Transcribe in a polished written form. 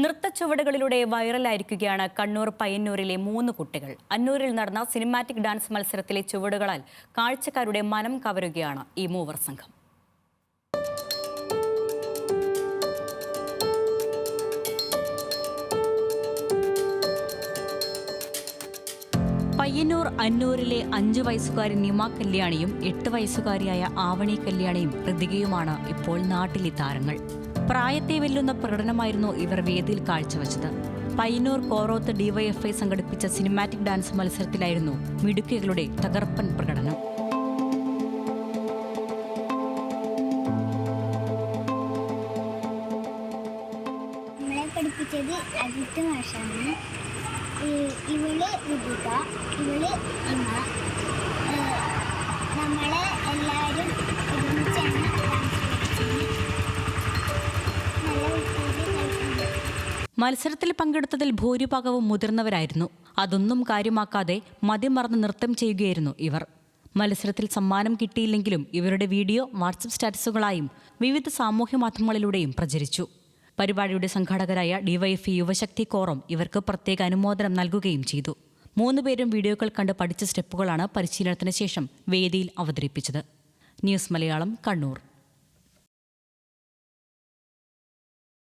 നൃത്തച്ചുവടുകളിലൂടെ വൈറലായിരിക്കുകയാണ് കണ്ണൂർ പയ്യന്നൂരിലെ 3 കുട്ടികൾ. അന്നൂരിൽ നടന്ന cinematic dance മത്സരത്തിലെ ചുവടുകളാൽ കാഴ്ചക്കാരുടെ മനം കവരുകയാണ് ഈ മൂവർ സംഘം. പയ്യന്നൂർ അന്നൂരിലെ 5 വയസ്സുകാരി നിമ കല്യാണിയും 8 വയസ്സുകാരിയായ ആവണി കല്യാണിയും ഋതികയുമാണ് ഇപ്പോൾ നാട്ടിലെ താരങ്ങൾ. പ്രായത്തെ വെല്ലുന്ന പ്രകടനമായിരുന്നു ഇവർ വേദിയിൽ കാഴ്ചവെച്ചത്. പയ്യന്നൂർ കോറോത്ത് ഡിവൈഎഫ്ഐ സംഘടിപ്പിച്ച സിനിമാറ്റിക് ഡാൻസ് മത്സരത്തിലായിരുന്നു മിടുക്കികളുടെ തകർപ്പൻ പ്രകടനം. പഠിപ്പിച്ചത് അജിത്ത് മാഷാണ്. ഇവള് ഋതിക, ഇവള് ഇമ. നമ്മളെ എല്ലാവരും ഒരുമിച്ചാണ് മത്സരത്തിൽ പങ്കെടുത്തതിൽ ഭൂരിഭാഗവും മുതിർന്നവരായിരുന്നു. അതൊന്നും കാര്യമാക്കാതെ മതിമറന്ന് നൃത്തം ചെയ്യുകയായിരുന്നു ഇവർ. മത്സരത്തിൽ സമ്മാനം കിട്ടിയില്ലെങ്കിലും ഇവരുടെ വീഡിയോ വാട്സപ്പ് സ്റ്റാറ്റസുകളായും വിവിധ സാമൂഹ്യ മാധ്യമങ്ങളിലൂടെയും പ്രചരിച്ചു. പരിപാടിയുടെ സംഘാടകരായ ഡിവൈഎഫ്ഐ യുവശക്തി കോറം ഇവർക്ക് പ്രത്യേക അനുമോദനം നൽകുകയും ചെയ്തു. 3 പേരും വീഡിയോകൾ കണ്ട് പഠിച്ച സ്റ്റെപ്പുകളാണ് പരിശീലനത്തിന് ശേഷം വേദിയിൽ അവതരിപ്പിച്ചത്. ന്യൂസ് മലയാളം, കണ്ണൂർ.